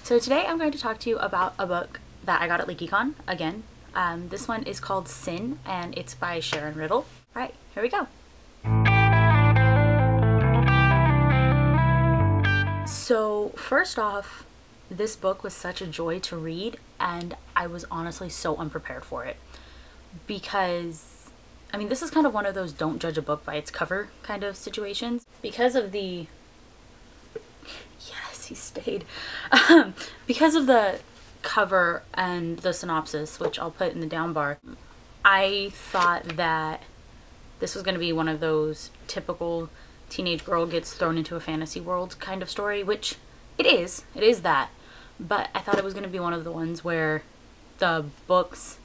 So today I'm going to talk to you about a book that I got at LeakyCon again. This one is called Sin, and it's by Sharron Riddle. All right, here we go. So first off, this book was such a joy to read, and I was honestly so unprepared for it. Because, I mean, this is kind of one of those don't judge a book by its cover kind of situations. Because of the... Yes, he stayed. Because of the cover and the synopsis, which I'll put in the down bar, I thought that this was going to be one of those typical teenage girl gets thrown into a fantasy world kind of story, which it is that. But I thought it was going to be one of the ones where the books,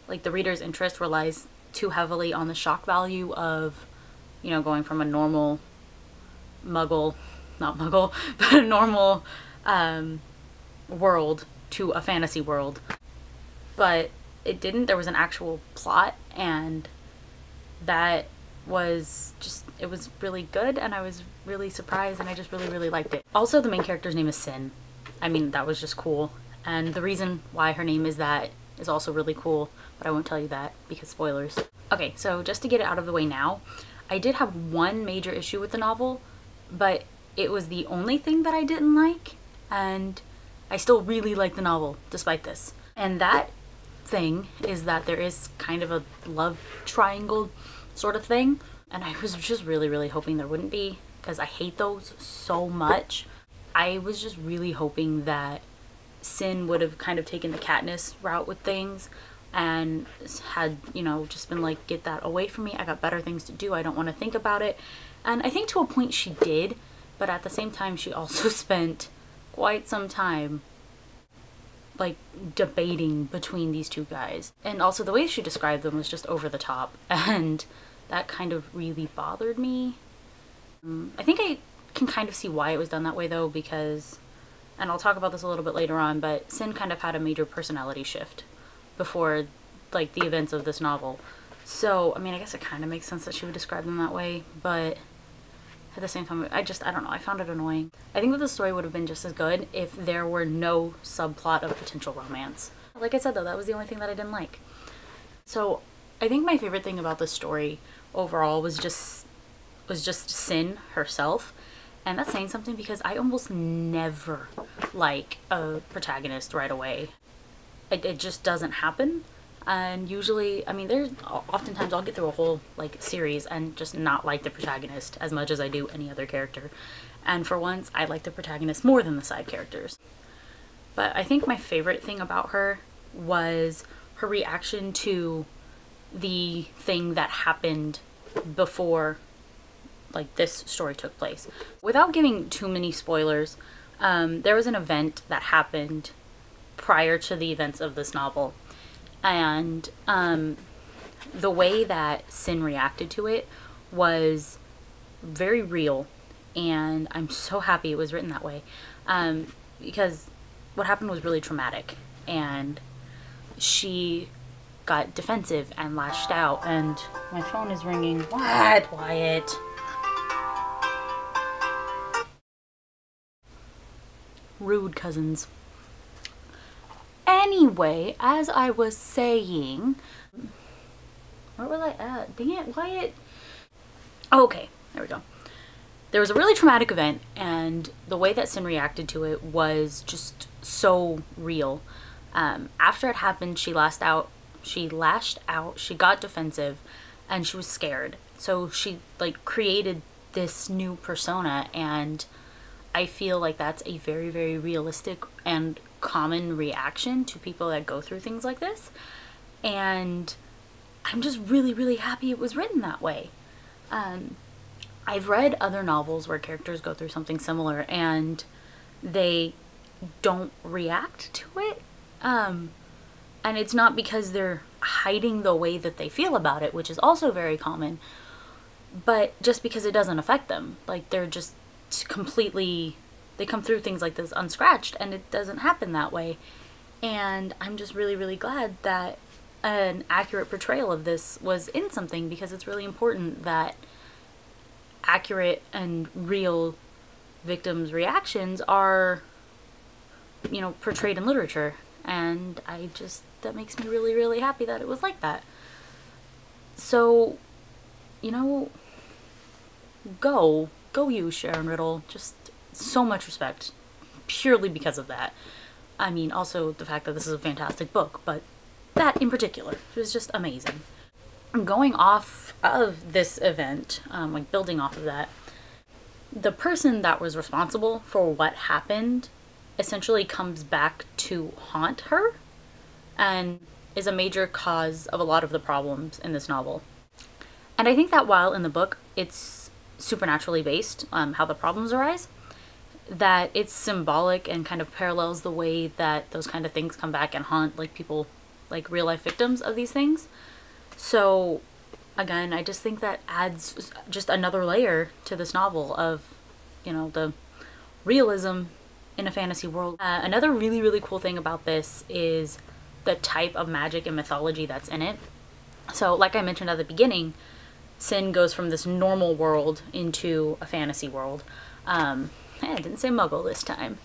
like the reader's interest relies too heavily on the shock value of, you know, going from a normal muggle, not muggle, but a normal world to a fantasy world. But it didn't. There was an actual plot, and that was just, it was really good, and I was really surprised, and I just really liked it. Also, the main character's name is Sin. I mean, that was just cool, and the reason why her name is that is also really cool, but I won't tell you that because spoilers. Okay, so just to get it out of the way now, I did have one major issue with the novel, but it was the only thing that I didn't like, and I still really like the novel despite this. And that thing is that there is kind of a love triangle sort of thing, and I was just really hoping there wouldn't be, because I hate those so much. I was just really hoping that Sin would have kind of taken the Katniss route with things and had, you know, just been like, get that away from me, I got better things to do, I don't want to think about it. And I think to a point she did, but at the same time she also spent quite some time like debating between these two guys. And also the way she described them was just over the top, and that kind of really bothered me. I think I can kind of see why it was done that way though, because, and I'll talk about this a little bit later on, but Sin kind of had a major personality shift before like the events of this novel. So, I mean, I guess it kind of makes sense that she would describe them that way, but at the same time, I don't know, I found it annoying. I think that the story would have been just as good if there were no subplot of potential romance. Like I said though, that was the only thing that I didn't like. So I think my favorite thing about this story overall was just Sin herself. And that's saying something because I almost never like a protagonist right away. It just doesn't happen. And usually, I mean, there's oftentimes I'll get through a whole like series and just not like the protagonist as much as I do any other character. And for once, I like the protagonist more than the side characters. But I think my favorite thing about her was her reaction to the thing that happened before like this story took place. Without giving too many spoilers, there was an event that happened prior to the events of this novel. And the way that Sin reacted to it was very real, and I'm so happy it was written that way, because what happened was really traumatic, and she got defensive and lashed out. And my phone is ringing. What? Quiet. Rude cousins. Anyway, as I was saying, where was I at? Dang it, Wyatt. Oh, okay, there we go. There was a really traumatic event, and the way that Sin reacted to it was just so real. After it happened, she lashed out, she got defensive, and she was scared. So she like created this new persona, and I feel like that's a very realistic and common reaction to people that go through things like this. And I'm just really happy it was written that way. I've read other novels where characters go through something similar and they don't react to it. And it's not because they're hiding the way that they feel about it, which is also very common, but just because it doesn't affect them. Like they're just completely, they come through things like this unscratched, and it doesn't happen that way. And I'm just really glad that an accurate portrayal of this was in something, because it's really important that accurate and real victims' reactions are you know, portrayed in literature. And that makes me really, really happy that it was like that. So, you know, go you, Sharron Riddle. Just so much respect, purely because of that. I mean, also the fact that this is a fantastic book, but that in particular was just amazing. Going off of this event, like building off of that, the person that was responsible for what happened essentially comes back to haunt her and is a major cause of a lot of the problems in this novel. And I think that while in the book it's supernaturally based, how the problems arise, that it's symbolic and kind of parallels the way that those kind of things come back and haunt like people, like real life victims of these things. So again, I just think that adds just another layer to this novel of, you know, the realism in a fantasy world. Another really, really cool thing about this is the type of magic and mythology that's in it. So like I mentioned at the beginning, Sin goes from this normal world into a fantasy world. I didn't say muggle this time.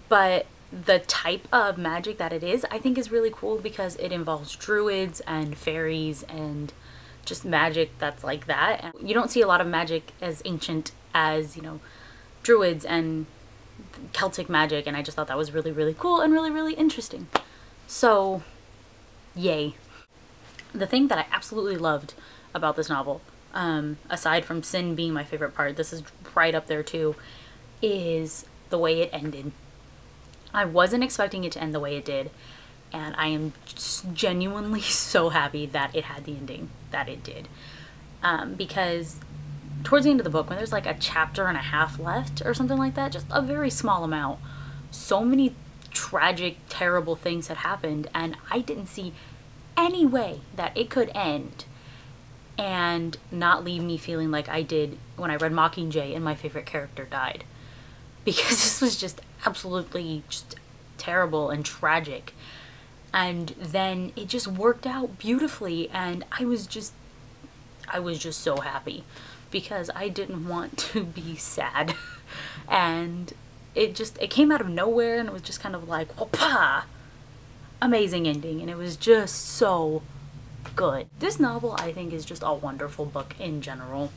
But the type of magic that it is, I think is really cool because it involves druids and fairies and just magic that's like that. And you don't see a lot of magic as ancient as, you know, druids and Celtic magic, and I just thought that was really, really cool and really, really interesting. So, yay. The thing that I absolutely loved about this novel, aside from Sin being my favorite part, this is right up there too, is the way it ended. I wasn't expecting it to end the way it did, and I am just genuinely so happy that it had the ending that it did. Because towards the end of the book, when there's like a chapter and a half left or something like that, just a very small amount, so many tragic, terrible things had happened, and I didn't see any way that it could end and not leave me feeling like I did when I read Mockingjay and my favorite character died. Because this was just absolutely just terrible and tragic. And then it just worked out beautifully, and I was just so happy because I didn't want to be sad. And it came out of nowhere, and it was just kind of like, whoopah! Amazing ending, and it was just so good. This novel, I think, is just a wonderful book in general.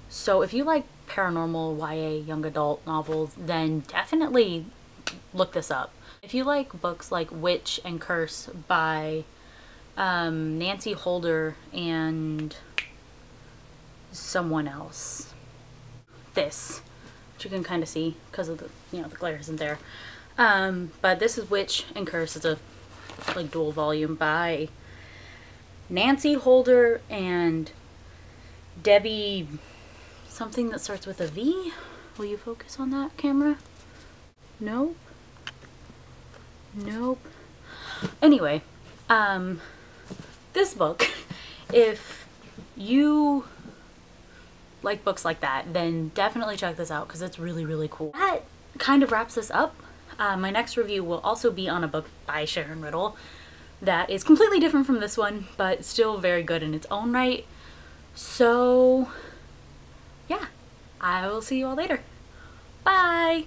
So if you like paranormal YA young adult novels, then definitely look this up. If you like books like Witch and Curse by Nancy Holder and someone else, this, which you can kind of see because of the, you know, the glare isn't there. But this is Witch and Curse. It's a like dual volume by Nancy Holder and Debbie something that starts with a V. Will you focus on that, camera? Nope. Nope. Anyway, this book, if you like books like that, then definitely check this out because it's really, really cool. That kind of wraps this up. My next review will also be on a book by Sharron Riddle that is completely different from this one, but still very good in its own right. So, yeah, I will see you all later. Bye!